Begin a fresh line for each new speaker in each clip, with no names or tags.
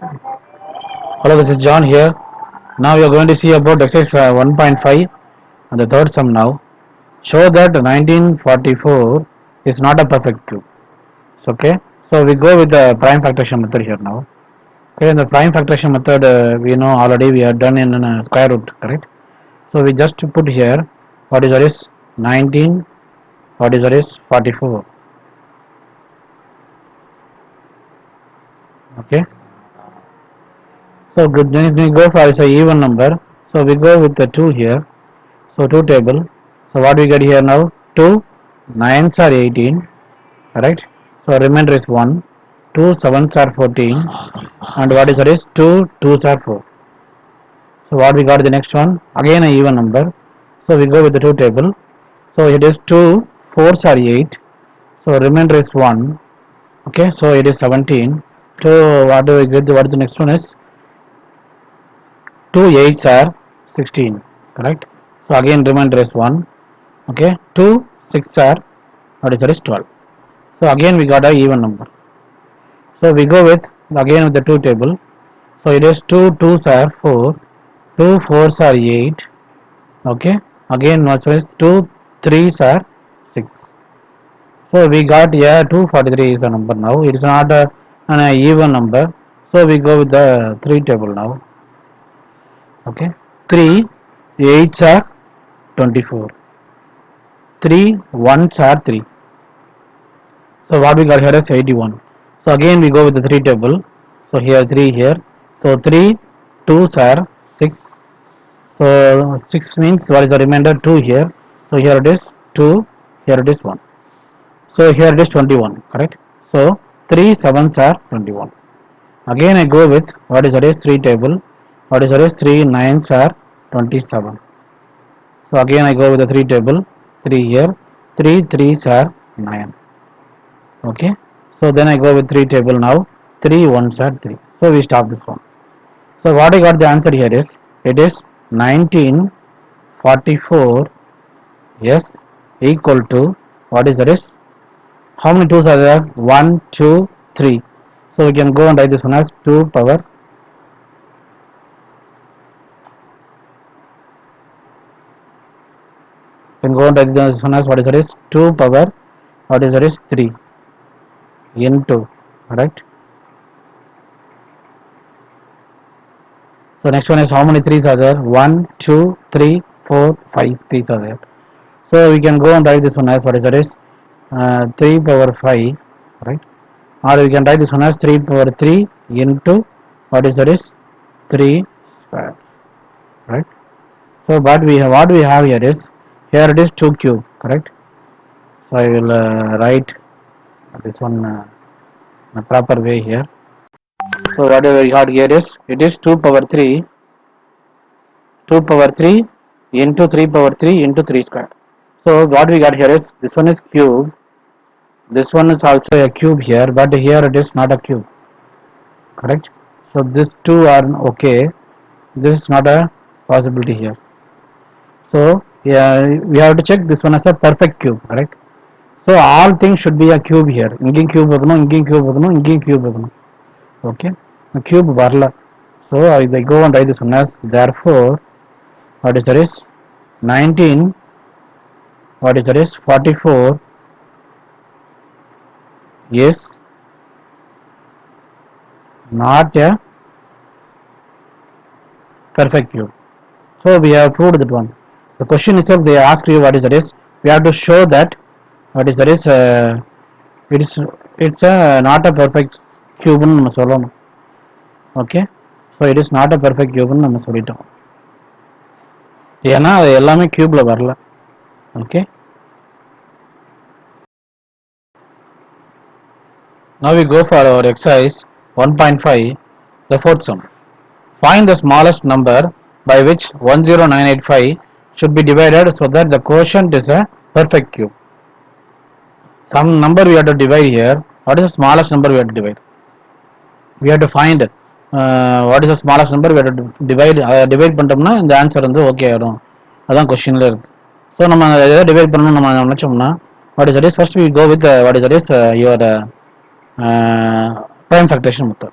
Hello, this is John here. Now we are going to see about exercise 1.5 and the third sum now. Show that 1944 is not a perfect cube. Okay, so we go with the prime factorization method here now. Okay, in the prime factorization method, we know already we are done in square root, correct? So we just put here what is that is 19, what is that is 44. Okay, so good. Then we go for is a even number. So we go with the 2 here. So 2 table. So what we get here now? 2 9s are 18, right? So remainder is 1. 2 7s are 14, and what is that is 2 2s are 4. So what we got the next one? Again a even number. So we go with the 2 table. So it is 2 4s are 8. So remainder is 1. Okay, so it is 17. So what do we get? What is the next one is 2 8s are 16, correct? So again remainder is 1. Okay, 2 6 are what is that is 12. So again we got a even number. So we go with again with the 2 table. So it is 2 2s are 4, 2 4s are 8. Okay, again also is 2 3s are 6. So we got yeah 243 is the number now. It is not an even number. So we go with the 3 table now. Okay, 3 8s are 24, 3 1s are 3. So what we got here is 81. So again we go with the 3 table. So here 3 here. So 3 2s are 6. So 6 means what is the remainder 2 here. So here it is 2, here it is 1. So here it is 21, correct. So 3 7s are 21. Again I go with what is that is 3 table. What is that is 3 9s are 27. So again I go with the 3 table. 3 here. 3 3s are 9. Okay, so then I go with 3 table now. 3 1s are 3. So we stop this one. So what I got the answer here is it is 1944 yes equal to what is that is how many 2's are there? 1 2 3. So we can go and write this one as 2 power. We can go and write this one as what is that is 2 power what is that is 3 into, right? So next one is how many 3's are there? 1 2 3 4 5 3's are there. So we can go and write this one as what is that is 3 power 5, right? Or we can write this one as 3 power 3 into what is that is 3 square, right? So what we have here is here it is 2 cube, correct? So I will write this one in a proper way here. So whatever we got here is it is 2 power 3 into 3 power 3 into 3 square. So what we got here is this one is cube. This one is also a cube here, but here it is not a cube, correct? So these two are okay. This is not a possibility here. So yeah, we have to check this one as a perfect cube, correct? So all things should be a cube here. Ingin cube இருக்கணும், ingin cube இருக்கணும், ingin cube இருக்கணும். Okay, the cube வரல. So I go and write this one as therefore what is there is 19 what is there is 44 is not a perfect cube. So we have proved that one. The question itself they ask you what is that is. We have to show that what is that is it is it's a not a perfect cube னு நம்ம சொல்லணும். Okay, so it is not a perfect cube னு நம்ம சொல்லிட்டோம். ஏன்னா அது எல்லாமே கியூப்ல வரல. Okay, now we go for our exercise 1.5, the fourth sum. Find the smallest number by which 10985 should be divided so that the quotient is a perfect cube. Some number we have to divide here. What is the smallest number we have to divide? We have to find what is the smallest number we have to divide பண்ணிட்டோம்னா இந்த answer வந்து okay ஆகிடும். அதான் கொஸ்டின்ல இருக்கு. So நம்ம எதாவது divide பண்ணணும் நம்ம நினச்சோம்னா what is that is first we go with what is that is your prime factorization method.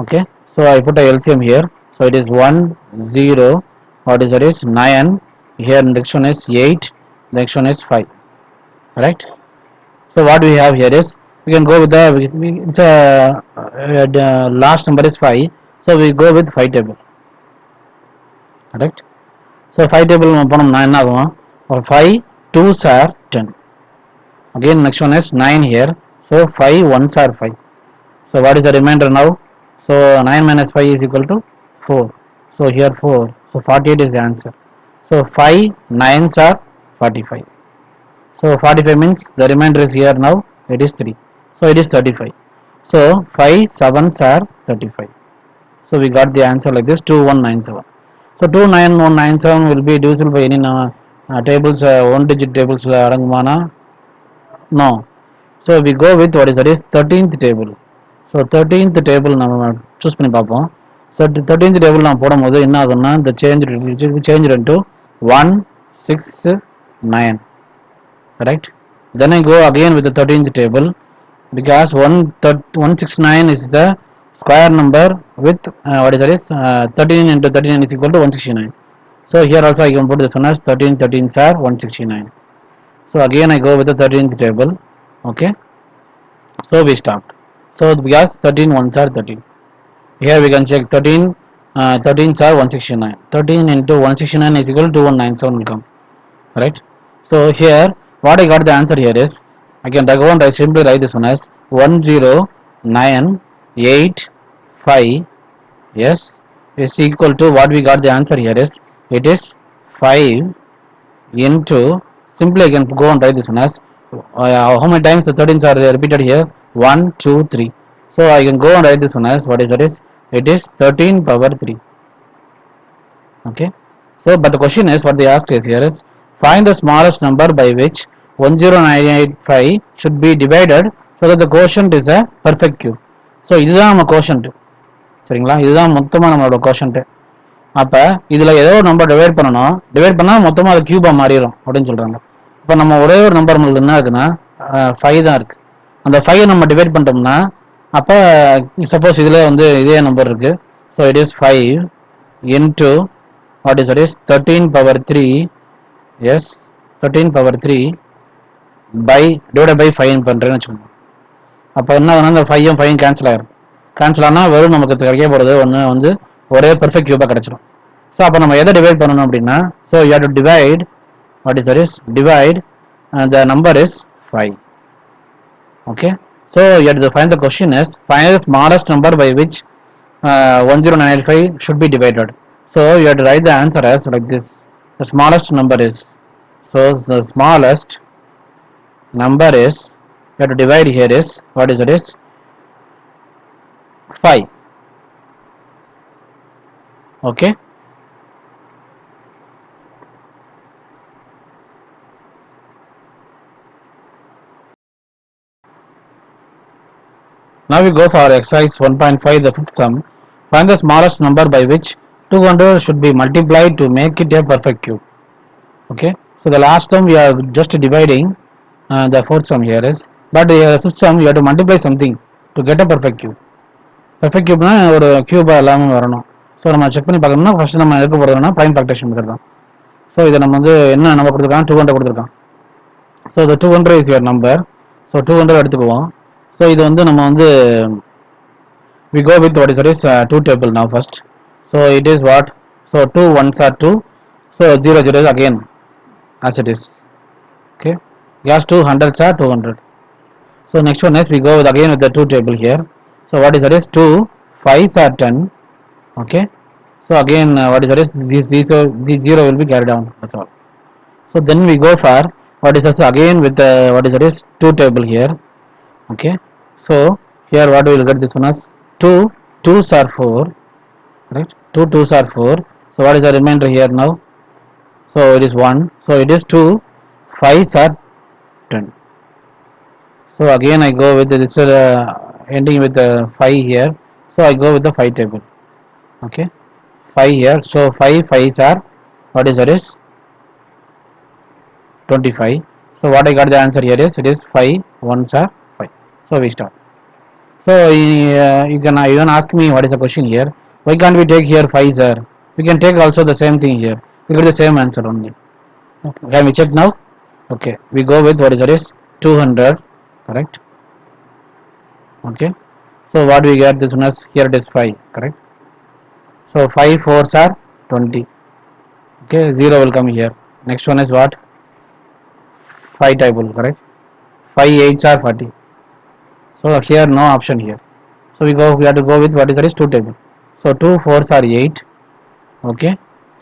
Okay, So I put a LCM here. So it is 1, 0, what is that is 9. Here next one is 8, next one is 5. Right? So what we have here is, we can go with the, it's the last number is 5. So we go with 5 table. Correct? So 5 table போனோம்னா என்ன ஆகும்? 5 2s are 10. Again next one is 9 here. So 5 1s are 5. So what is the remainder now? So 9 minus 5 is equal to 4. So here 4. So 48 is the answer. So 5 9s are 45. So 45 means the remainder is here now. It is 3. So it is 35. So 5 7s are 35. So we got the answer like this, 2197. So 29197 will be divisible by any tables, one digit tables அடங்குமானா? No. So we go with what is that is 13th table. So 13th table நம்ம choose பண்ணி பார்ப்போம். So 13th table நான் போடும்போது என்ன ஆகும்னா, the change into 1 6 9. Correct? Then I go again with the 13th table, because 169 is the square number with what is that is 13 into 39 is equal to 169. So here also I can put this one as 13 13s are 169. So again I go with the 13th table. Okay, so we stopped. So because 13 ones are 13. Here we can check 13 13s are 169. 13 into 169 is equal to 2197 will come. Right? So here what I got the answer here is, I can go and I simply write this one as 10985. Yes, is equal to what we got the answer here is, it is 5 into, simply I can go and write this one as how many times the 13s are repeated here? 1 2 3. So I can go and write this one as what is that is, it is 13 power 3. Okay, so but the question is, what they asked is here is, find the smallest number by which 10985 should be divided so that the quotient is a perfect cube. So இதுதான் நம்ம quotient. சரிங்களா? இதுதான் மொத்தமா நம்மளோட quotient. அப்ப இதுல ஏதோ ஒரு நம்பர் டிவைட் பண்ணணும், டிவைட் பண்ணா மொத்தமா அது கியூபா மாறிடும் அப்படின்னு சொல்றாங்க. இப்போ நம்ம ஒரே ஒரு நம்பர் நம்மளுக்கு என்ன இருக்குன்னா 5 தான் இருக்கு. அந்த 5 நம்ம டிவைட் பண்ணிட்டோம்னா, அப்ப சப்போஸ் இதுல வந்து இதே நம்பர் இருக்கு. So it is 5 into what is that is 13 power 3. Yes, 13 power 3 by divided by 5 பண்றேன்னு வச்சுக்கோங்க. அப்போ என்ன ஆகுனா, இந்த 5 5 கேன்சல் ஆயிரும். கேன்சல் ஆனால் வெறும் நமக்கு கிடைக்க போகிறது ஒன்று வந்து ஒரே பெர்ஃபெக்ட் கியூபாக கிடைச்சிடும். ஸோ அப்போ நம்ம எதை டிவைட் பண்ணணும் அப்படின்னா, so you have to divide what is that is divide the number is 5. Okay, so you have to find the question is, find the smallest number by which 10985 should be divided. So you have to write the answer as like this. The smallest number is, so the smallest number is, you have to divide here is, what is it is 5. Okay, now we go for exercise 1.5, the fifth sum. Find the smallest number by which 200 should be multiplied to make it a perfect cube. Okay, so the last sum we are just dividing, the fourth sum here is, but fifth sum you have to multiply something to get a perfect cube. Perfect cube na ஒரு Cuba எல்லாமே வரணும். So நம்ம check பண்ணி பார்க்கணும்னா first நம்ம எடுக்க போகிறதுனா prime factorization method தான். ஸோ இதை நம்ம வந்து என்ன நம்ம கொடுத்துருக்கான், 200 கொடுத்துருக்கான். ஸோ இந்த 200 இஸ் யுவர் நம்பர். ஸோ 200 எடுத்துக்குவோம். ஸோ இது வந்து நம்ம வந்து we go with what is 2 table now first. So it is what, so 2 ones are 2, so 0 0 is again as it is. Okay, yes, 200s are 200. So next one is, we go with again with the 2 table here. So what is that is 2 5s are 10. Okay, so again what is that is, these 0 will be carried down, that's all. So then we go for what is this again with the what is that is 2 table here. Okay, so here what we will get this one as 2 2s are 4. Right, 2 2s are 4. So what is the remainder here now? So it is 1. So it is 2 5s are 10. So again I go with this ending with the 5 here. So I go with the 5 table. Okay, 5 here. So 5 5s are, what is that is 25. So what I got the answer here is, it is 5 1s are 5. So we start. So you can even ask me what is the question here. Why can't we take here 5, sir? We can take also the same thing here. We get the same answer only. Okay. Can we check now? Okay. We go with what is that is 200. Correct. Okay. So what we get this one as here it is 5. Correct. So 5 fours are 20. Okay. 0 will come here. Next one is what? 5 table. Correct. 5 eights are 40. So here no option here. So we have to go with what is that is 2 table. So 2 fours are 8. Okay.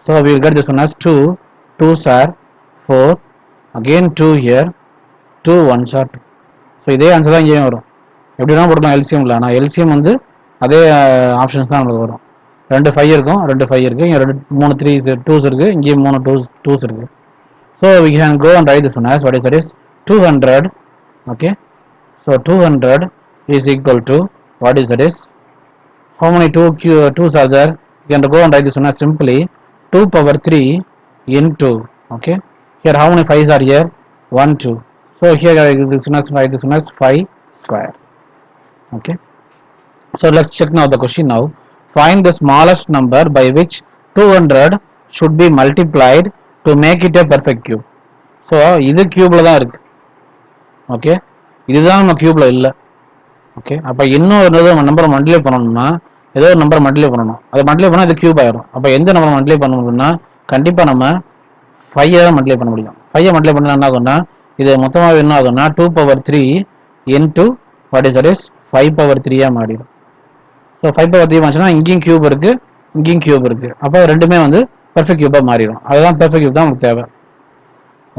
So we will get this one as 2 2s are 4. Again 2 here. 2 1s are 2. So இதே answer தான் இங்கேயும் வரும். எப்படினா போட்டுக்கலாம் எல்சிஎம்ல. ஆனால் LCM வந்து அதே options தான் நம்மளுக்கு வரும். 2 5 இருக்கும், 2 5 இருக்குது, இங்கே 3 3 2s இருக்குது, இங்கேயும் 3 2s இருக்குது. So we can go and write this one as what is that is 200. Okay. So 200 is equal to what is that is how many 2's are there? You can go and write this one as simply 2 power 3 into, okay, here how many 5's are here? 1 2. So here this one as write this one as 5 square. Okay. So let's check now the question now. Find the smallest number by which 200 should be multiplied to make it a perfect cube. So இது கியூப்ல தான் இருக்கு. Okay, இதுதான் நம்ம கியூப்ல இல்லை. Okay, அப்போ இன்னும் ஒரு நம்பரை மல்டிப்ளை பண்ணணும்னா ஏதோ ஒரு நம்பர் மல்டிப்ளை பண்ணணும். அதை மல்டிப்ளை பண்ணால் இது கியூப் ஆயிரும். அப்போ எந்த நம்பர் மல்டிப்ளை பண்ணணும்னா கண்டிப்பாக நம்ம 5 தான் மல்டிப்ளை பண்ண முடியும். 5 மல்டிப்ளை பண்ணால் என்ன ஆகும்னா இது மொத்தமாக என்ன ஆகும்னா 2 power 3 into what is that is 5 power 3 மாறிடும். ஸோ 5 பவர் 3 வந்துச்சுன்னா இங்கேயும் கியூப் இருக்கு, இங்கேயும் கியூப் இருக்கு. அப்போ ரெண்டுமே வந்து பெர்ஃபெக்ட் கியூபாக மாறிடும். அதுதான் பெர்ஃபெக்ட் கியூப் தான் நமக்கு தேவை.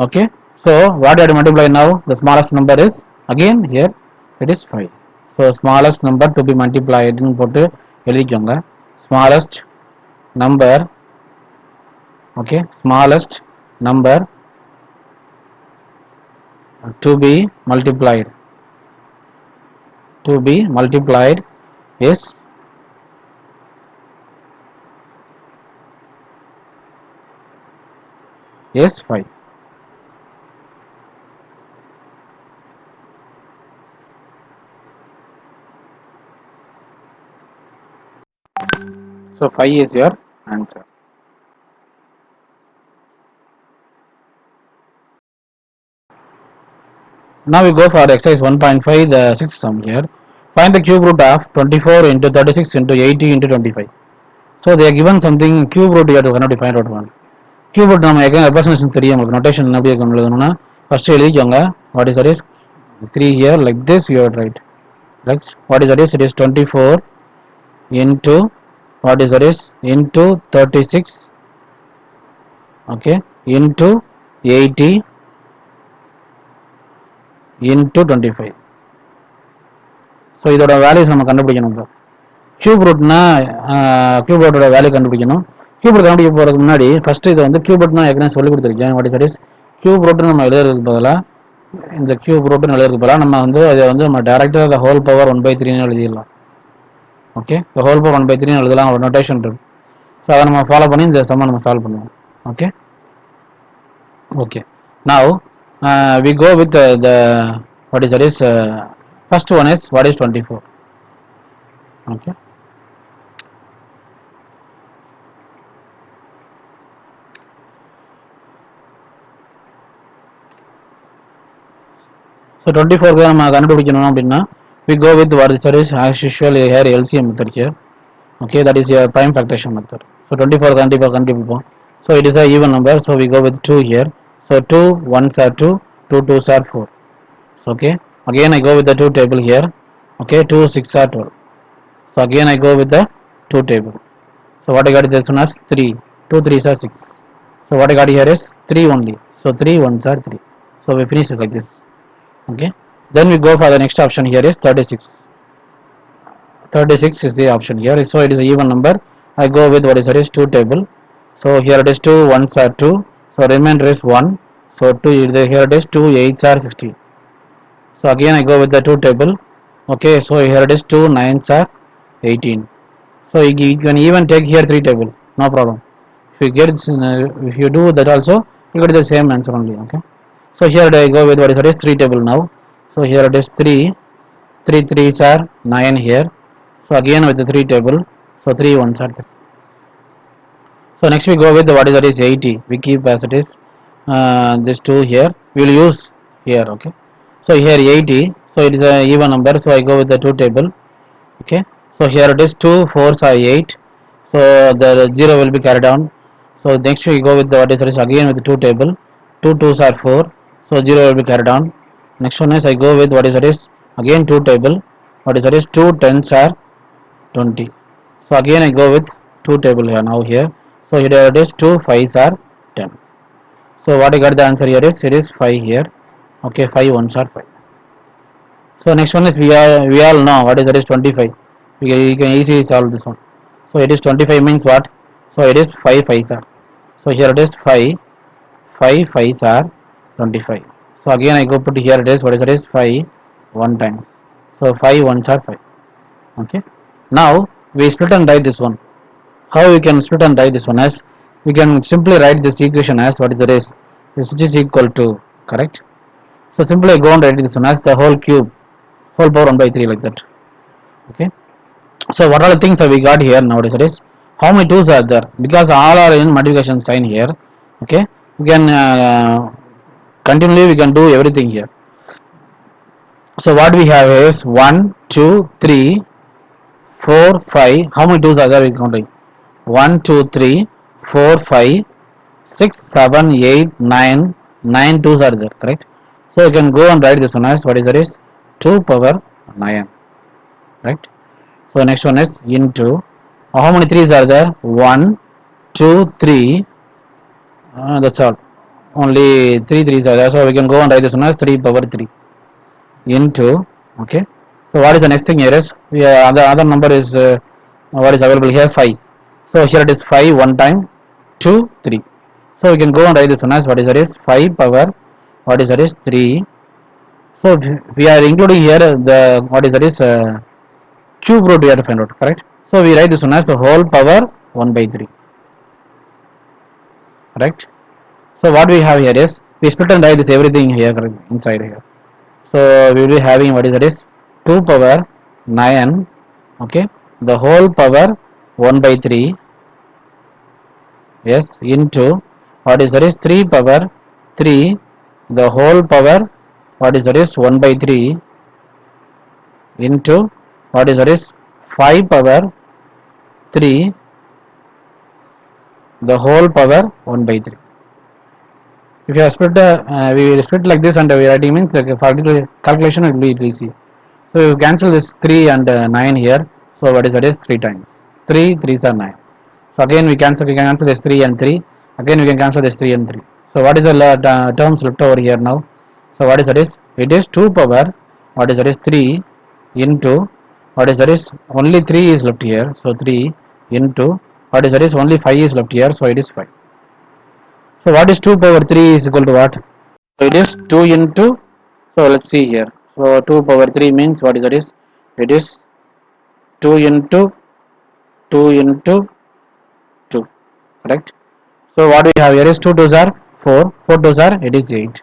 Okay. So what are multiply now the smallest number is again here it is 5. So smallest number to be மல்டிப்ளைடுன்னு போட்டு எழுதிக்கோங்க. Smallest number, okay, smallest number to be multiplied is is 5. So 5 is your answer. Now we go for exercise 1.5, the sixth sum here. Find the cube root of 24 into 36 into 80 into 25. So they are given something cube root here to cannot find out one. Cube root நம்ம எங்க representation தெரியும் உங்களுக்கு. Notation எப்படி எழுதணும்னா first எழுதிக்கோங்க. What is that is 3 here like this you have write. Next what is that is it is 24 into what is that is into 36, okay, into 80 into 25. So இதோட values நம்ம கண்டுபிடிக்கணும். இப்போ cube ரூட்னா cube ரூட்டோட value கண்டுபிடிக்கணும். Cube root கண்டுபிடிக்க போகிறதுக்கு முன்னாடி first இதை வந்து கியூப் ரூட் நான் ஏற்கனவே சொல்லி கொடுத்துருக்கேன். What is that is cube root நம்ம எழுதுறதுக்கு பதிலாக இந்த கியூப் ரூட்னு எழுதுறதுக்கு பதிலாக நம்ம வந்து அதை வந்து நம்ம டேரெக்டாக த ஹோல் பவர் 1/3 எழுதிடலாம். ஓகே, த ஹோல் பவர் 1/3 எழுதலாம், ஒரு நோட்டேஷன் இருக்கு. ஸோ அதை நம்ம ஃபாலோ பண்ணி இந்த சம்மை நம்ம சால்வ் பண்ணுவோம். Okay okay. Now we go with the what is that is first one is what is 24. Okay. So 24 க்கு நம்ம கண்டுபிடிக்கணும் அப்படின்னா we go with what is that is as usual here LCM method here. Okay, that is your prime factorization method. So 24 கண்டுபிடிப்போம். So it is a even number, so we go with 2 here. So 2 1s are 2, 2 2s are 4. Okay, again I go with the 2 table here. Okay, 2 6 are 12. So again I go with the 2 table. So what I got is this one as 3, 2 3s are 6. So what I got here is 3 only. So 3 1s are 3. So we finish it like this. Okay, then we go for the next option here is 36. 36 is the option here. So it is a even number. I go with what is that is 2 table. So here it is 2 1s are 2. So remainder is 1. So 2 here it is 2 8s are 16. So again I go with the 2 table. Okay, so here it is 2 9s are 18. So you can even take here 3 table, no problem. If you do that also, you get the same answer only. Okay, so here I go with what is that is 3 table now. So here it is 3 3 3s are 9 here. So again with the 3 table, so 3 ones are 3. So next we go with what is that is 80. We keep as it is. This 2 here we will use here. Okay. So here 80. So it is a even number. So I go with the 2 table. Okay. So here it is 2 4s are 8. So the 0 will be carried on. So next we go with the what is that is again with the 2 table. 2 2s are 4. So 0 will be carried on. Next one is I go with what is that is again 2 table. What is that is 2 10s are 20. So again I go with 2 table here now here. So here it is 2 5s are 10. So what I got the answer here is it is 5 here. Okay, 5 ones are 5. So next one is we all know what is that is 25. We can easily solve this one. So it is 25 means what? So it is 5 5s are. So here it is 5 5 5s are 25. So again I go put here it is what is that is 5 1 times. So 5 ones are 5. Okay. Now we split and write this one. How we can split and write this one as we can simply write this equation as what is the race which is equal to correct. So simply go and write this one as the whole cube whole power 1 by 3 like that. Okay. So what are the things that we got here nowadays is how many 2's are there because all are in multiplication sign here. Okay. We can continually we can do everything here. So what we have is 1 2 3 4 5. How many 2's are there we counting? 1 2 3 4 5 6 7 8 9 9 2's are there correct. So you can go and write this one as what is that is 2 power 9 right. So next one is into how many 3's are there? 1 2 3 that's all, only 3 3's are there. So we can go and write this one as 3 power 3 into okay. So what is the next thing here is the other number is what is available here 5. So here it is 5 one time 2 3. So we can go and write this one as what is that is 5 power what is that is 3. So we are including here the what is that is cube root we have to find out correct. So we write this one as the whole power 1 by 3 right. So what we have here is we split and write this everything here inside here. So we will be having what is that is 2 power 9 okay the whole power 1 by 3 yes into what is that is 3 power 3 the whole power what is that is 1 by 3 into what is that is 5 power 3 the whole power 1 by 3. If you have split we will split like this and we are writing means the calculation will be easy. So you cancel this 3 and 9 here. So what is that is 3 times 3 3s are 9. So again we can cancel this 3 and 3. Again we can cancel this 3 and 3. So what is the terms left over here now? So what is that is it is 2 power what is that is 3 into what is that is only 3 is left here. So 3 into what is that is only 5 is left here. So it is 5. So what is 2 power 3 is equal to what? So it is 2 into, so let's see here. So 2 power 3 means what is that is it is 2 into 2 into 2 correct. So what we have here is 2 2s are 4 4 2s are it is 8.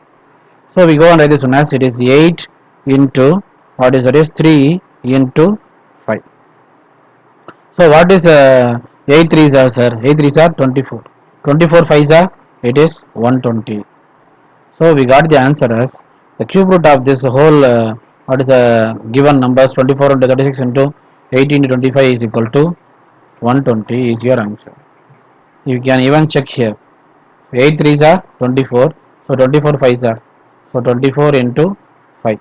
So we go and write this one as it is 8 into what is that is 3 into 5. So what is 8 3s are sir? 8 3s are 24. 24 5s are it is 120. So we got the answer as the cube root of this whole what is the given numbers 24 into 36 into 18 into 25 is equal to 120 is your answer. You can even check here 8 3s are 24. So 24 5s are so 24 into 5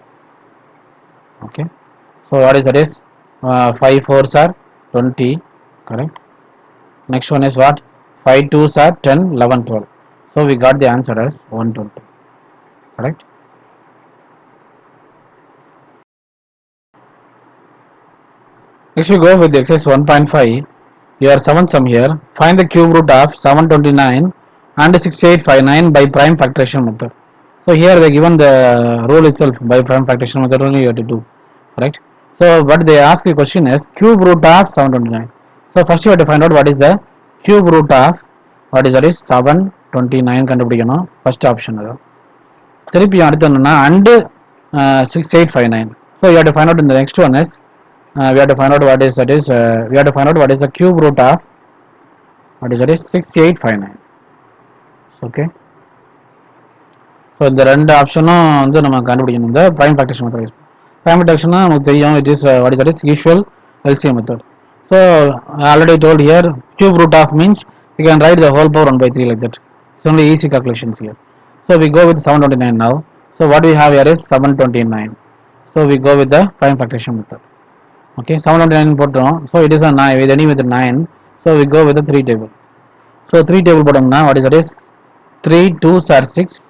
okay. So what is that is 5 4s are 20 correct. Next one is what 5 2s are 10 11 12. So we got the answer as 120 correct. Next we go with the exercise 1.5. Your 7th sum here. Find the cube root of 729 and 6859 by prime factorization method. So here they given the rule itself by prime factorization method only you have to do correct. So what they ask the question is cube root of 729. So first you have to find out what is the cube root of what is that is 729 கண்டுபிடிக்கணும் first option அது திருப்பி அடுத்து என்னன்னா and 6859 So you have to find out in the next one is we have to find out what is that is we have to find out what is the cube root of what is that is 6859. Okay. So இந்த ரெண்டு ஆப்ஷனும் வந்து நம்ம கண்டுபிடிக்கணும் இந்த prime factorization method use prime ஃபேக்டரேஷன்னா நமக்கு தெரியும் it is what is that is usual LCM method so already told here cube root of means you can write the whole power 1/3 like that. It's only easy calculations here. So we go with 729 now. So what we have here is 729. So we go with the prime factoration method. Okay, 729 போட்டோம். So it is a 9 with any with 9. So we go with the 3 table. So 3 table போட்டோம்னா what is that is 3 2s are 6.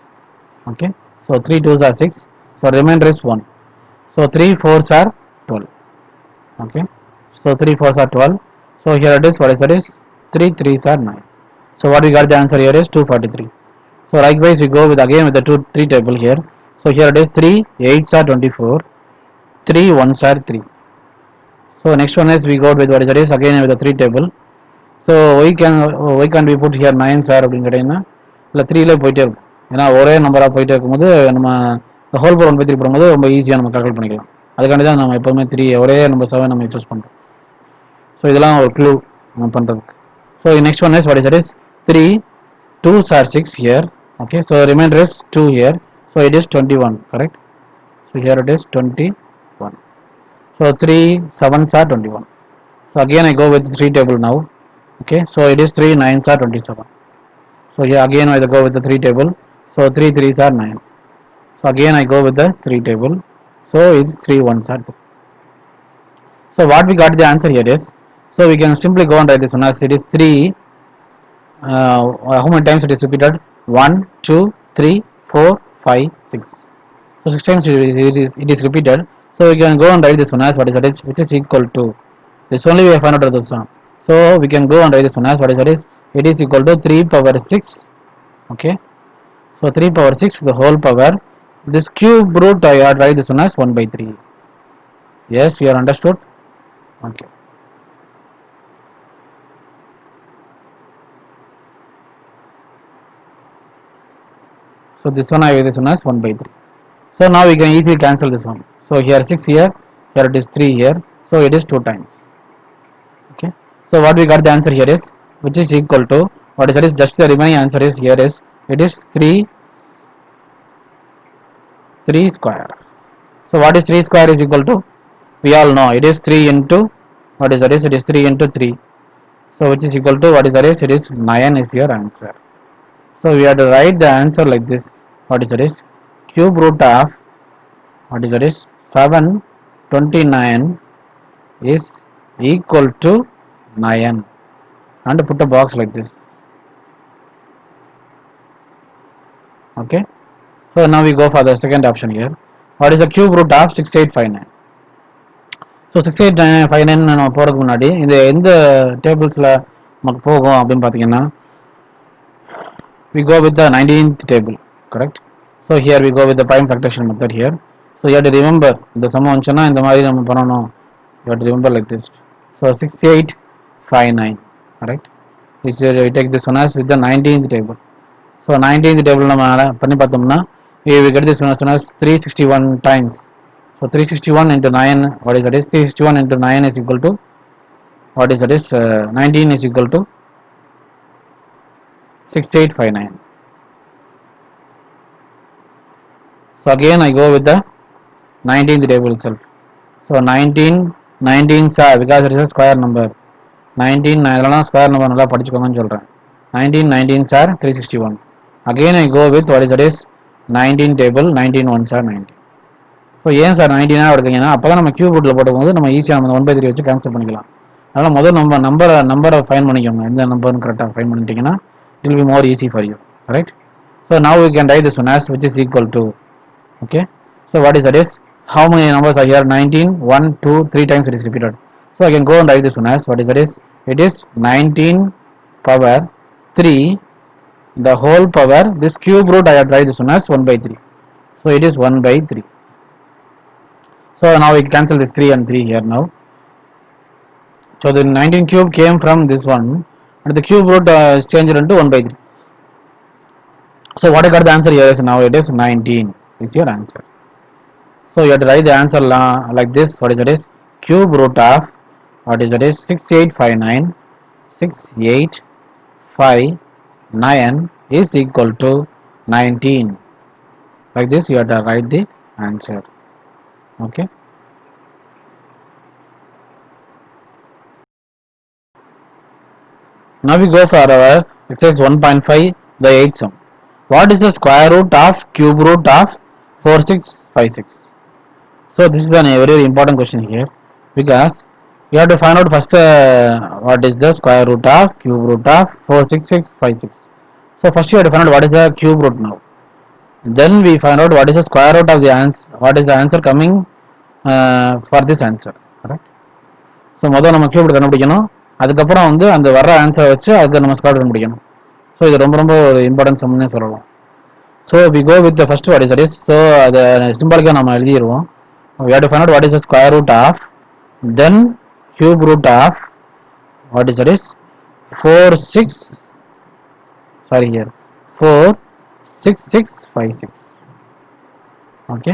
Okay, so 3 2s are 6, so remainder is 1, so 3 4s are 12. Okay, so 3 4s are 12, so here it is what is that is 3 3s are 9. So what we got the answer here is 243. So likewise we go with again with the 2 3 table here. So here it is 3 8s are 24, 3 1s are 3. So next one is we go with what is that is again with the 3 table. So why can we put here 9s are அப்படினு கேட்டீங்கன்னா இல்ல 3ல போயிட்டே இருக்கும் ஏன்னா ஒரே நம்பராக போயிட்டே இருக்கும்போது நம்ம ஹோல் பவர் 1/3 போடும்போது ரொம்ப ஈஸியாக நம்ம கால்குலேட் பண்ணிக்கலாம். அதுக்காண்டி தான் நம்ம எப்போவுமே 3 ஒரே நம்பர் 7 நம்ம சூஸ் பண்ணுறோம். ஸோ இதெல்லாம் ஒரு க்ளூ நம்ம பண்ணுறதுக்கு. So next one is what is that is 3 2s are 6 here. Okay, so remainder is 2 here, so it is 21, correct? So here it is 21. So 3 7s are 21. So again I go with 3 table now. Okay, so it is 3 9s are 27. So here again I go with the 3 table. So 3 3s are 9. So again I go with the 3 table. So it's 3 1s are 3. So what we got the answer here is, so we can simply go and write this one as it is 3. How many times it is repeated? 1 2 3 4 5 6. So 6 times it is repeated. So we can go and write this one as what is that is which is equal to this only we have found out of this one. So we can go and write this one as what is that is it is equal to 3 power 6. Okay, so 3 power 6 the whole power, this cube root I had write this one as 1/3. Yes, you are understood. Okay, so this one I write this one as 1/3. So now we can easily cancel this one. So here 6 here it is 3 here, so it is 2 times. Okay, so what we got the answer here is which is equal to what is that is just the remaining answer is here is it is 3 square. So what is 3 square is equal to, we all know it is 3 into what is that is it is 3 into 3. So which is equal to what is that is it is 9 is your answer. So we have to write the answer like this. What is that is cube root of what is that is 729 is equal to 9 and put a box like this. Okay, so now we go for the second option here. What is the cube root of 6859? So 6859 நம்ம போகிறதுக்கு முன்னாடி இந்த எந்த டேபிள்ஸில் நமக்கு போகும் அப்படின்னு பார்த்தீங்கன்னா we go with the 19th table, correct? So here we go with the prime factoration method here. So you have to remember இந்த சமம் வந்துச்சுன்னா இந்த மாதிரி நம்ம பண்ணணும். You have to remember like this. So 6859, correct? We take this one as with the 19th table. So 19th table நம்ம பண்ணி பார்த்தோம்னா we get this one as 361 times. So 361 into 9, what is that is 361 into 9 is equal to what is that is 19 is equal to 6859. So again I go with the 19th table itself. So 19s are because it is a square number. 19 நான் square number நல்லா படிச்சுக்கோங்கன்னு சொல்றேன். 19s are 361. Again I go with what is that is 19 table, 19 ones are 19. So ஏன் sir 19 எடுத்தீங்கன்னா அப்போ தான் நம்ம cube ரூட்டில் போடும்போது நம்ம ஈஸியாக நம்ம 1/3 வச்சு கேன்சல் பண்ணிக்கலாம். அதனால் முதல் நம்ம நம்பரை ஃபைன் பண்ணிக்கோங்க. எந்த நம்பர்னு கரெக்டாக ஃபைன் பண்ணிட்டீங்கன்னா it will be more easy for you, right? So now you can right this one as which is equal to, okay, so what is that is how many numbers are here? 19 1 2 3 times it is repeated. So I can go and write this one as what is that is it is 19 power 3 the whole power, this cube root I have write this one as 1/3. So it is 1/3. So now we cancel this 3 and 3 here now. So the 19 cube came from this one and the cube root is changed into 1/3. So what I got the answer here is now it is 19 is your answer. So you have to write the answer like this. What is it is? Cube root of what is it is 6859 6859 is equal to 19. Like this you have to write the answer. Okay. Now we go for our exercise 1.5, the 8th sum. What is the square root of cube root of 4656? So this is a very important question here, because you have to find out first what is the square root of cube root of 46656. So first you have to find out what is the cube root now. Then we find out what is the square root of the answer, what is the answer coming for this answer. Correct? So மொதல் நம்ம cube கண்டுபிடிக்கணும், அதுக்கப்புறம் வந்து அந்த வர ஆன்சரை வச்சு அதுக்கு நம்ம ஸ்கொயர் கண்டுபிடிக்கணும். ஸோ இது ரொம்ப ரொம்ப ஒரு இம்பார்ட்டன்ட் சம்னே சொல்லலாம். So we go with the first what is that is. So அதை சிம்பாலிக்காக நம்ம எழுதிடுவோம். we have to find out what is the square root of, then cube root of what is that is 46656. Okay.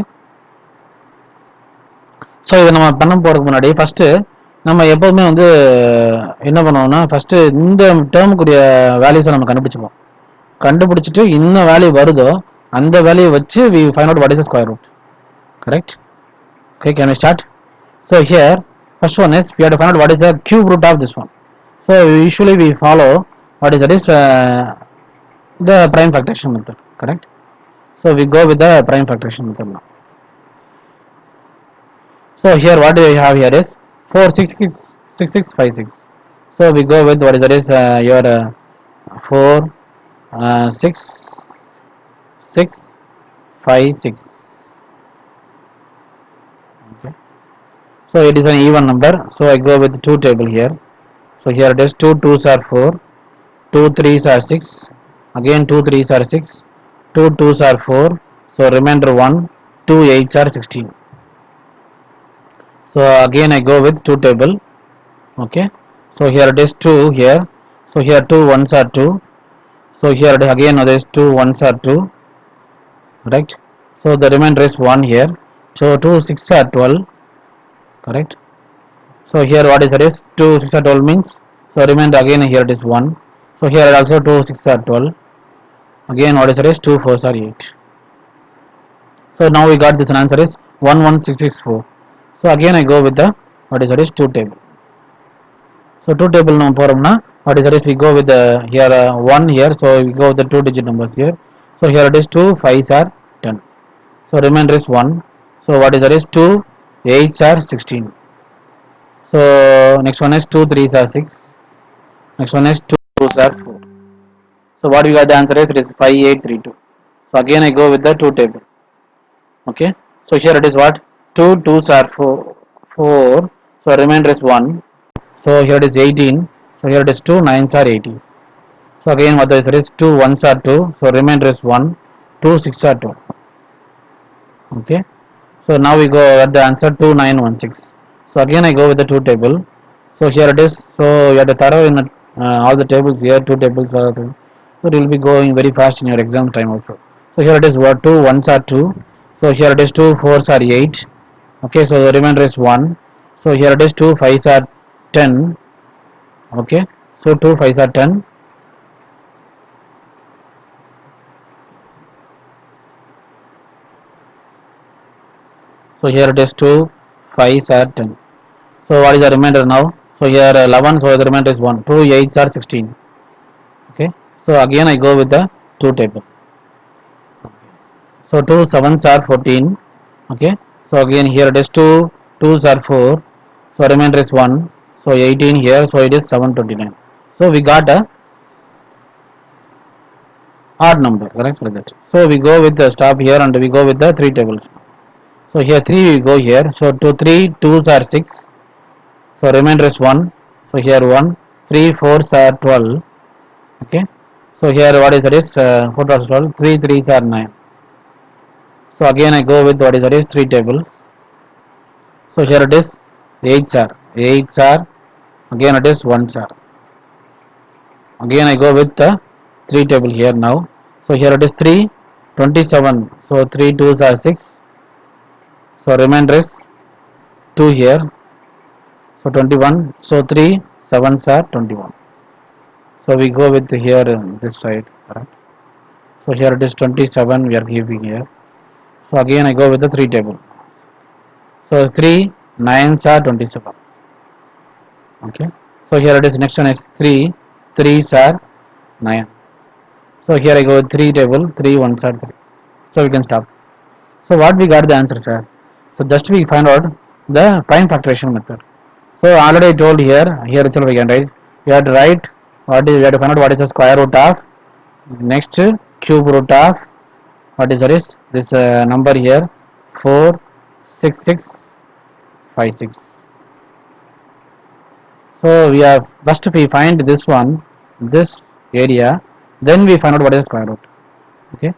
So இதை நம்ம பண்ண போகிறதுக்கு முன்னாடி first நம்ம எப்போதுமே வந்து என்ன பண்ணுவோம்னா, ஃபஸ்ட்டு இந்த டேர்முக்குரிய வேல்யூஸை நம்ம கண்டுபிடிச்சிப்போம். கண்டுபிடிச்சிட்டு என்ன வேல்யூ வருதோ அந்த வேல்யூ வச்சு we find out what is the square root. Correct? Okay, can we start? So here first one is we have to find out what is the cube root of this one. So usually we follow what is that is the prime factorization method. Correct? So we go with the prime factorization method now. So here what do we have here is 46656. So we go with what is that is your 46656. Okay. So it is an even number. So I go with 2 table here. So here it is 2 2s are 4, 2 3s are 6, again 2 3s are 6, 2 2s are 4. So remainder 1, 2 8s are 16. So again I go with 2 table. Okay. So here it is 2 here. So here 2 1s are 2. So here it is again there is 2 1s are 2. Right. So the remainder is 1 here. So 2 6 are 12. Correct. So here what is that is 2 6 are 12 means, so remainder again here it is 1. So here also 2 6 are 12. Again what is that is 2 4s are 8. So now we got this answer is 11664. So again I go with the what is that is 2 table. So 2 table now போறோம்னா what is that is we go with the here 1 here, so we go with the 2 digit numbers here. So here it is 2 5s are 10. So remainder is 1. So what is that is 2 8s are 16. So next one is 2 3s are 6. Next one is 2 2s are 4. So what we got the answer is it is 5832. So again I go with the 2 table. Okay. So here it is what 2 2s are 4. So remainder is 1. So here it is 18. So here it is 2 9s are 18. So again what is it is 2 1s are 2. So remainder is 1. 2 6 are 2. Okay. So now we go at the answer 2916. So again I go with the 2 table. So here it is. So you have to thorough in all the tables here. 2 tables are so it will be going very fast in your exam time also. So here it is what 2 1s are 2. So here it is 2 4s are 8. Okay. So the remainder is 1. So here it is 2 5s are 10. Okay. So 2 5s are 10. So here it is 2 5s are 10. So what is the remainder now? So here 11. So the remainder is 1. 2 8s are 16. Okay. So again I go with the 2 table. So 2 7s are 14. Okay. So again here it is 2 2s are 4. So remainder is 1. So 18 here. So it is 729. So we got a odd number. Correct for that. So we go with the stop here and we go with the 3 tables. So here 3 we go here. So 2 3 2s are 6. So remainder is 1. So here 1 3 4s are 12. Okay. So here what is that is 4 12 3 3s are 9. So again I go with what is that is 3 tables. So here it is 8s are 8s are, again it is 1s are. Again I go with the 3 table here now. So here it is 3 27. So 3 2s are 6. So remainder is 2 here. So 21. So 3 7s are 21. So we go with here this side. Correct. So here it is 27 we are giving here. So again I go with the 3 table. So 3 9s are 27. Okay. So here it is next one is 3 3s are 9. So here I go with 3 table 3 1s are 3. So we can stop. So what we got the answer, sir? So just we find out the prime factorization method. So already I told here itself we can write. You have to write what is, you have to find out what is the square root of next cube root of what is this number here 4 6 6 5 6. So we have first we find this one, this area, then we find out what is the square root. Okay.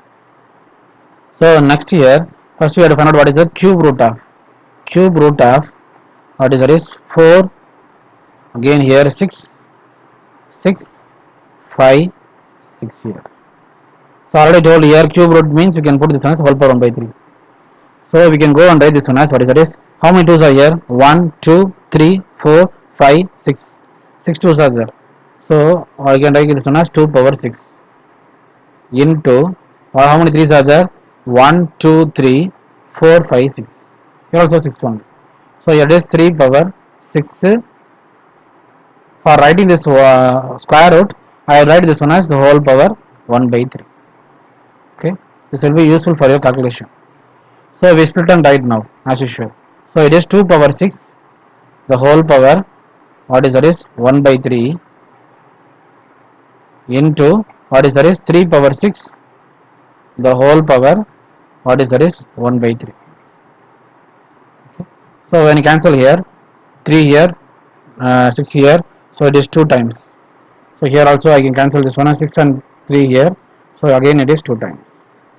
So next here, first we have to find out what is the cube root of what is 4, again here 6 6 5 6 here. So already told here cube root means we can put this one as whole power 1 by 3. So we can go and write this one as what is how many 2's are here? 1 2 3 4 5 6. 6 2's are there. So I can write this one as 2 power 6 into how many 3's are there? 1 2 3 4 5 6. Here also 6 1. So here it is 3 power 6. For writing this square root, I will write this one as the whole power 1 by 3. Okay, this will be useful for your calculation. So we split and write now as usual. So it is 2 power 6, the whole power what is 1 by 3 into what is 3 power 6, the whole power what is 1 by 3. Okay. So when you cancel here 3 here 6 here, so it is 2 times. So here also I can cancel this one as 6 and 3 here. So again it is 2 times.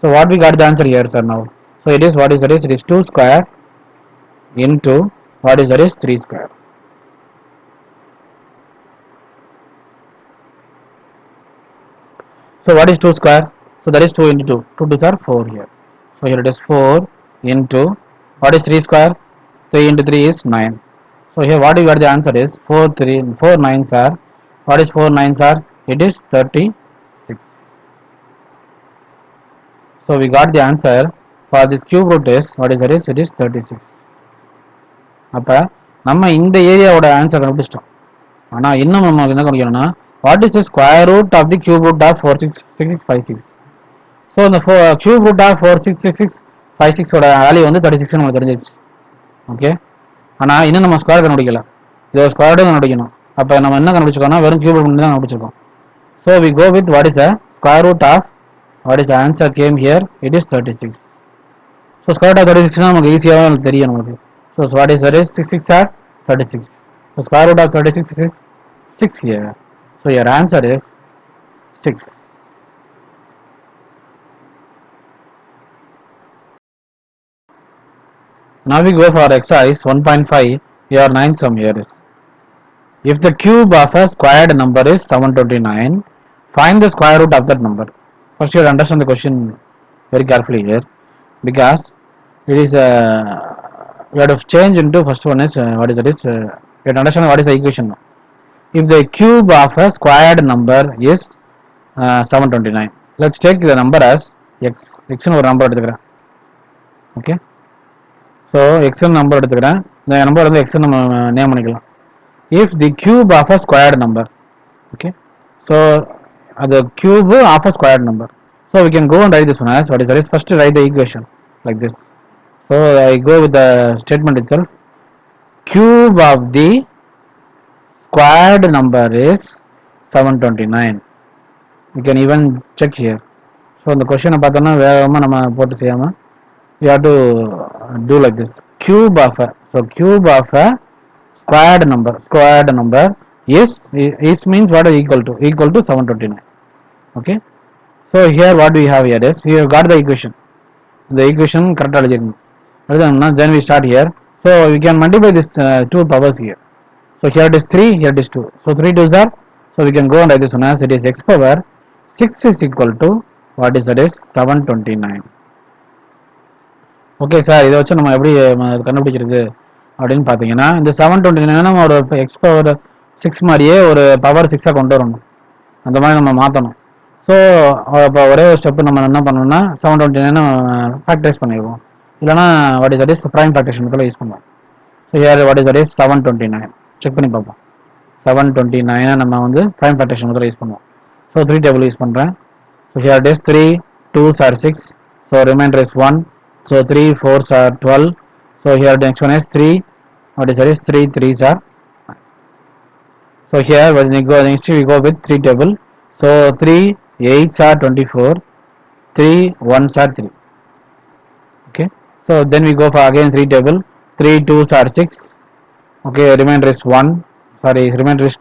So what we got the answer here, sir, now? So it is what is it is 2 square into what is 3 square. So what is 2 square? So that is 2 into 2. 2 2's are 4 here. So here it is 4 into what is 3 square? 3 into 3 is 9. So here what we got the answer is 4 3 4 9s are what is 4 9s are? It is 36. So we got the answer for this cube root is what is it is 36. அப்போ நம்ம இந்த ஏரியாவோட answer கண்டுபிடிச்சிட்டோம். ஆனால் இன்னும் நம்ம என்ன கண்டுபிடிக்கணும்னா what is the square root of the cube root of 4 6 6 5 6. So இந்த கியூப் ரூட் ஆஃப் 4 6 6 6 5 6ஓட வேல்யூ வந்து 36 நமக்கு தெரிஞ்சிச்சு. ஓகே, ஆனால் இன்னும் நம்ம ஸ்கொயர் கண்டுபிடிக்கல, இதை ஸ்கொயர் ரூட் கண்டுபிடிக்கணும். அப்போ நம்ம என்ன கண்டுபிடிச்சிருக்கோம்னா வெறும் கியூப் ரூட் தான் கண்டுபிடிச்சிருக்கோம். So we go with what is the square root of what is the answer came here, it is 36. So square root of 36 நமக்கு ஈஸியாக தெரியும் நமக்கு. So what is that is 6 6 are 36. So square root of 36 is 6 here. So your answer is 6. Now we go for exercise 1.5. Your 9th sum here is, if the cube of a squared number is 729, find the square root of that number. First you have to understand the question very carefully here, because it is you have to change into first one is what is that is you have to understand what is the equation now. If the cube of a squared number is 729, let's take the number as x. X னு ஒரு number எடுத்துக்கிறேன். Okay, so எக்ஸ்னு number எடுத்துக்கிறேன். இந்த number வந்து எக்ஸ்னு நம்ம name பண்ணிக்கலாம். If the cube of a squared number, okay, so the cube of a squared number, so we can go and write this one as what is that is, first write the equation like this. So I go with the statement itself. Cube of the squared number is 729. You can even check here. So the question பார்த்தோம்னா வேகமாக நம்ம போட்டு செய்யாமல் you have to do like this. Cube of a, so cube of a squared number is means what is equal to 729. Okay, so here what we have here is, you have got the equation. The equation correct எழுதிக்கணும். Then we start here. So we can multiply this two powers here. So here it is 3, here it is 2. So 3 2's are, so we can go and write this one as it is x power 6 is equal to what is that is 729. Okay sir, இதை வச்சு நம்ம எப்படி கண்டுபிடிக்கிறது அப்படின்னு பார்த்தீங்கன்னா, இந்த 729 நம்ம ஒரு எக்ஸ் பவர் 6 மாதிரியே ஒரு பவர் 6 கொண்டு வரணும். அந்த மாதிரி நம்ம மாற்றணும். ஸோ இப்போ ஒரே ஒரு ஸ்டெப்பு நம்ம என்ன பண்ணணும்னா 729 ஃபேக்டரைஸ் பண்ணிடுவோம். இல்லைனா what is that is prime factorization method use பண்ணுவோம். So here what is that is 729 check பண்ணி பார்ப்போம். 729 நம்ம வந்து ப்ரைம் ஃபேக்டரேஷன் மெத்தட் யூஸ் பண்ணுவோம். ஸோ 3 டேபிள் யூஸ் பண்ணுறேன். So here it is 3 2s are 6. So remainder is 1. So 3 4s are 12. So here the next one is 3. What is that is 3 3s are. So here when we go next we go with 3 table. So 3 8s are 24. 3 1s are 3. Okay. So then we go for again 3 table. 3 2s are 6. Okay. Remainder is 1. Sorry, remainder is 2.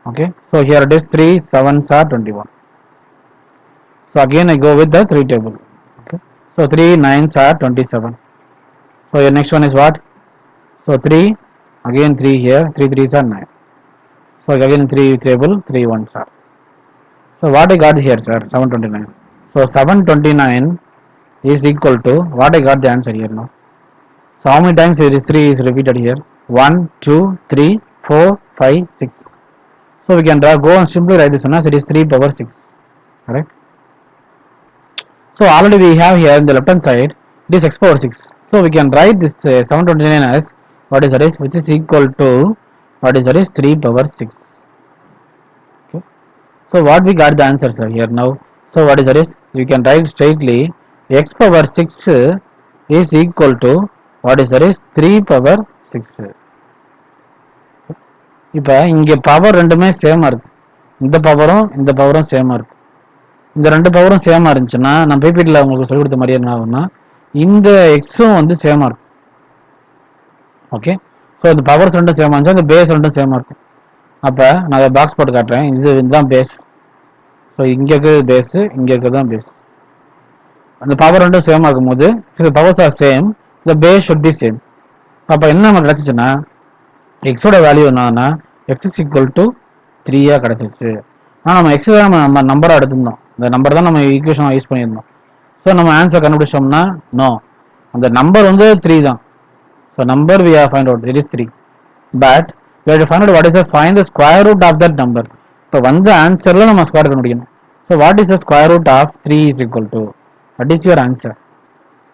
Okay. So here it is 3 7s are 21. So again I go with the 3 table. Okay. So 3 9s are 27. So your next one is what? So 3 again 3 here, 3 3s are 9. So again 3 table, 3 1s are. So what I got here, sir? 729. So 729 is equal to what I got the answer here now. So how many times it is 3 is repeated here? 1 2 3 4 5 6. So we can go and simply write this one as it is 3 power 6. Correct? So already we have here in the left hand side it is x power 6. So we can write this 729 as what is that is, which is equal to what is that is 3 power 6. Okay. So what we got the answer, sir, here now. So what is that is, we can write straightly x power 6 is equal to what is that is 3 power 6. இப்போ இங்கே power ரெண்டுமே சேமா இருக்கு. இந்த பவரும் சேமா இருக்கு. இந்த ரெண்டு பவரும் சேமா இருந்துச்சுன்னா நான் பிபிடியில் உங்களுக்கு சொல்லி கொடுத்த மாதிரி என்ன ஆகும்னா இந்த எக்ஸும் வந்து சேமா இருக்கும். ஓகே. ஸோ இந்த பவர்ஸ் ரெண்டும் சேமா இருந்துச்சு, அந்த பேஸ் ரெண்டும் சேமா இருக்கும். அப்போ நான் அதை பாக்ஸ் போட்டு காட்டுறேன். இதுதான் பேஸ். ஸோ இங்கே இருக்கிறது பேஸு, இங்கே இருக்கிறது தான் பேஸ். அந்த பவர் ரெண்டும் சேமா இருக்கும்போது powers are same, the base should be same. அப்போ என்ன நமக்கு கிடச்சிச்சுன்னா எக்ஸோட வேல்யூ என்னன்னா எக்ஸ் இஸ் ஈக்குவல் டு 3 கிடச்சிச்சு. ஆனால் நம்ம எக்ஸ் தான் நம்ம நம்பராக எடுத்திருந்தோம். இந்த நம்பர் தான் நம்ம ஈக்குவேஷனாக யூஸ் பண்ணியிருந்தோம். ஸோ நம்ம ஆன்சர் கண்டுபிடிச்சோம்னா நோ, அந்த நம்பர் வந்து 3 தான். So number we have find out it is 3. But we have to find out what is the find the square root of that number. இப்போ வந்த ஆன்சரில் நம்ம ஸ்கொயர் கண்டுபிடிக்கணும். So what is the square root of 3 is equal to, that is your answer.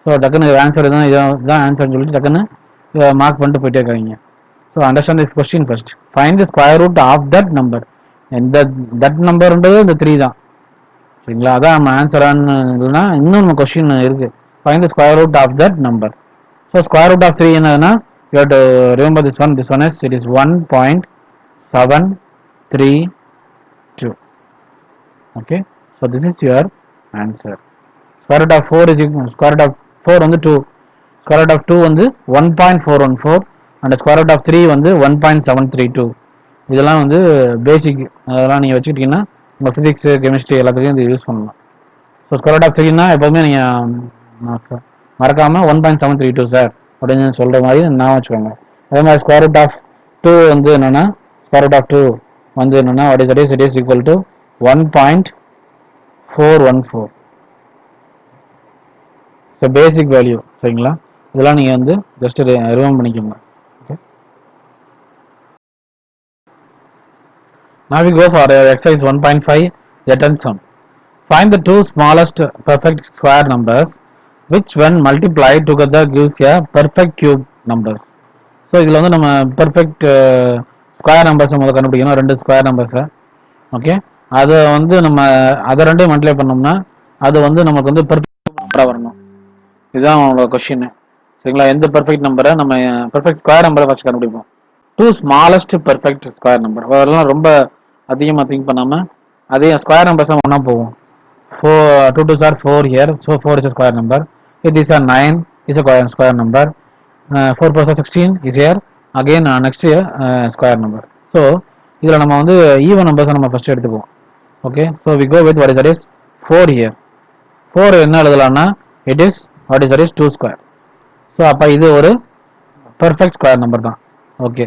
So டக்குன்னு answer தான், இதுதான் ஆன்சர்னு சொல்லிட்டு டக்குன்னு மார்க் பண்ணிட்டு போயிட்டே இருக்காங்க. So understand this question first. Find the square root of that number. And that number இந்த 3 தான். சரிங்களா? அதான் நம்ம ஆன்சரான்னு இல்லைன்னா இன்னும் நம்ம கொஸ்டின் இருக்கு. Find the square root of that number. So square root of 3 என்னதுன்னா you have to remember this one. This one is it is 1.732. Okay. So this is your answer. Square root of 4 is equal. Square root of 4 வந்து 2. Square root of 2 வந்து 1.414. And square root of 3 வந்து 1.732. இதெல்லாம் வந்து பேசிக், அதெல்லாம் நீங்கள் வச்சுக்கிட்டிங்கன்னா உங்கள் physics chemistry எல்லாத்துலேயும் இது யூஸ் பண்ணலாம். ஸோ ஸ்கொயர் ரூட் ஆஃப் 3னா எப்போவுமே நீங்கள் மறக்காமல் 1.732 சார் அப்படின்னு சொல்கிற மாதிரி நான் வச்சுக்கோங்க. அதே மாதிரி ஸ்கொயர் ரூட் ஆஃப் 2 வந்து என்னென்னா ஸ்கொயர் ரூட் ஆஃப் 2 வந்து என்னென்னா what is it is equal to 1.414. So basic value. சரிங்களா? இதெல்லாம் நீங்கள் வந்து ஜஸ்ட் ரிமெம்பர் பண்ணிக்கோங்க. Now we go for exercise 1.5, the 10th sum. Find the two smallest perfect square numbers which when multiplied together gives a perfect cube numbers. So இதில் வந்து நம்ம perfect square numbers முதல்ல கண்டுபிடிக்கணும். 2 square numbers. ஓகே. அதை வந்து நம்ம அதை ரெண்டையும் மல்டிப்ளை பண்ணோம்னா அது வந்து நமக்கு வந்து பெர்ஃபெக்ட் நம்பராக வரணும். இதுதான் அவங்களோட கொஸ்டின். சரிங்களா? எந்த பெர்ஃபெக்ட் நம்பரை நம்ம பெர்ஃபெக்ட் ஸ்கொயர் நம்பரை ஃபர்ஸ்ட் கண்டுபிடிப்போம். 2 smallest perfect square number. அதெல்லாம் ரொம்ப அதிகமாக திங்க் பண்ணாமல் அதே ஸ்கொயர் நம்பர்ஸ் தான் ஒன்றா போகும். 2 2s are 4 here. So 4 is a square number. If these are 9 is a square number. 4 4 are 16 is here. Again next year square number. So இதில் நம்ம வந்து ஈவன் நம்பர்ஸை நம்ம ஃபஸ்ட்டு எடுத்துக்குவோம். Okay. So we go with what is that is 4 here. 4 என்ன எழுதலாம்னா it is what is that is 2 square. So அப்போ இது ஒரு பெர்ஃபெக்ட் ஸ்கொயர் நம்பர் தான். ஓகே.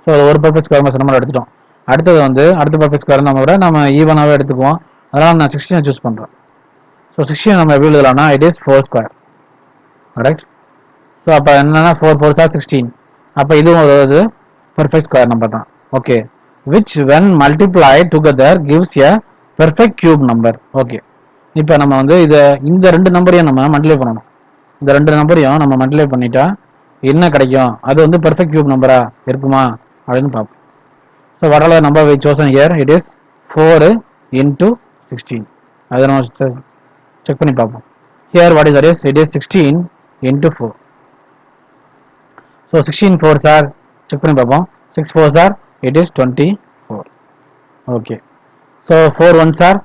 ஸோ ஒரு பெர்ஃபெக்ட் ஸ்கொயர் நம்பர் எடுத்துட்டோம். அடுத்தது வந்து அடுத்த பெர்ஃபெக்ட் ஸ்கொயர் நம்பரை நம்ம ஈவனாகவே எடுத்துக்குவோம். அதனால் நான் 16 சூஸ் பண்ணுறேன். ஸோ 16 நம்ம எப்படி எழுதலாம்னா it is 4 square, correct. So அப்போ என்னன்னா 4 4 சார் 16, அப்போ இதுவும் அதாவது பெர்ஃபெக்ட் ஸ்கொயர் நம்பர் தான். Okay, which when multiplied together gives a perfect cube number. Okay, இப்போ நம்ம வந்து இந்த ரெண்டு நம்பரையும் நம்ம மல்டிப்ளை பண்ணணும். இந்த ரெண்டு நம்பரையும் நம்ம மல்டிப்ளை பண்ணிட்டா என்ன கிடைக்கும், அது வந்து பெர்ஃபெக்ட் கியூப் நம்பரா இருக்குமா அப்படின்னு பார்ப்போம். So what are the number we chosen here? It is 4 into 16. அதை நம்ம செக் பண்ணி பார்ப்போம். Here what is that is? It is 16 into 4. So 16 4s are, check பண்ணி பார்ப்போம். 6 4s are, it is 24. Okay. So 4 1s are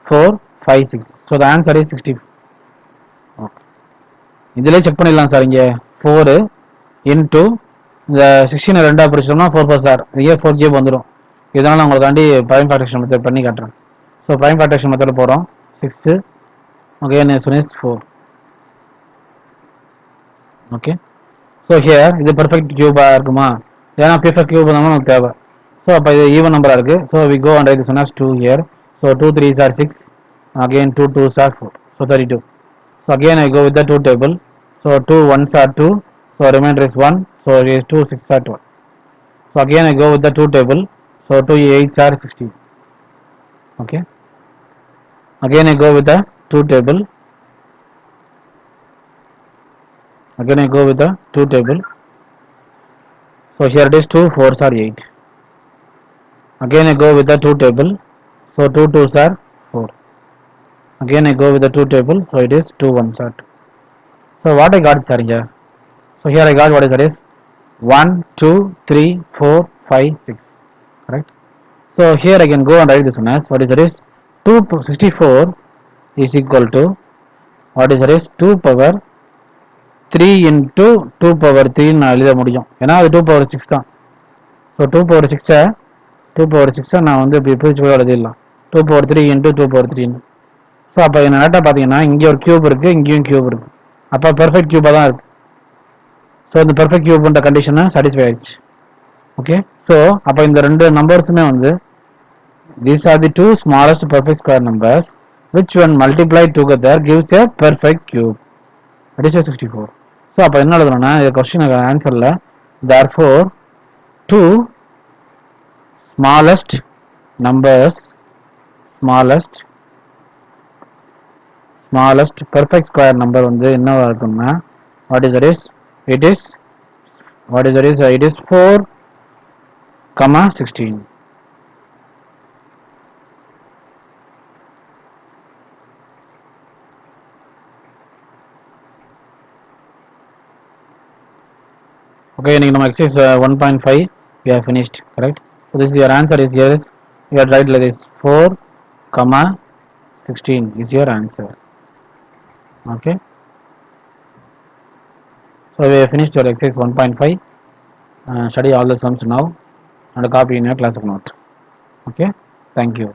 4 5 6. So the answer is 64. Okay. இதிலே check பண்ணிடலாம் sir. இங்கே 4 into இந்த 16 ரெண்டாக பிரிச்சோம்னா 4 4 சார், இங்கே 4 கேப் வந்துடும். இதனால் நான் உங்களுக்காண்டி ப்ரைம் ஃபேக்டரேஷன் மெத்தட் பண்ணி காட்டுறேன். ஸோ ப்ரைம் ஃபேக்டரேஷன் மெத்தட் போகிறோம். 6 again is 4. Okay, so here இது பெர்ஃபெக்ட் கியூபாக இருக்குமா, ஏன்னா பெர்ஃபெக்ட் கியூப் தான் நமக்கு தேவை. ஸோ அப்போ இது ஈவன் நம்பராக இருக்குது. ஸோ வி கோ அண்ட் இது சொன்னால் 2 here. So 2 3s are 6, again 2 2s are 4, so 32. So again I go with the 2 table. So 2 1s are 2, so remainder is 1, so it is 2 6 are 12. So again I go with the 2 table. So 2 8s are 16. Okay, again I go with the 2 table. Again I go with the 2 table. So here it is 2 4s are 8. Again I go with the 2 table. So 2 2s are 4. Again I go with the 2 table. So it is 2 1s are 2. So what I got, sir, here? So here I got what is that is 1 2 3 4 5 6, correct. So here I can go and write this one as what is that is 264 is equal to what is that is 2 power 3 into 2 power 3 நான் எழுத முடியும், ஏன்னா அது 2 power 6 தான். So 2 power 6 நான் வந்து இப்படி பிரிச்சு கூட எழுதிடலாம். 2 power 3 into 2 power 3. ஸோ அப்போ என்ன டேட்டா பார்த்தீங்கன்னா இங்கே ஒரு கியூப் இருக்குது, இங்கேயும் கியூப் இருக்குது. அப்போ பெர்ஃபெக்ட் கியூபாக தான் இருக்குது. ஸோ இந்த பெர்ஃபெக்ட் கியூப்ன்ற கண்டிஷனை சாட்டிஸ்ஃபை ஆயிடுச்சு. ஓகே, ஸோ அப்போ இந்த ரெண்டு நம்பர்ஸுமே வந்து these are the two smallest perfect square numbers which when multiplied together gives a perfect cube. That is 64. So அப்போ என்ன எழுதணும்னா இந்த question ஆன்சரில் therefore two smallest numbers, smallest perfect square number வந்து என்னவா இருக்கும்னா what is that is it is what is that is it is 4, 16. Okay, இன்னைக்கு நம்ம exercise 1.5 we have finished, correct. So this is your answer is here is you have write like this 4, 16 is your answer. Okay, so we have finished your exercise 1.5. Study all the sums now and copy in your class note. Okay, thank you.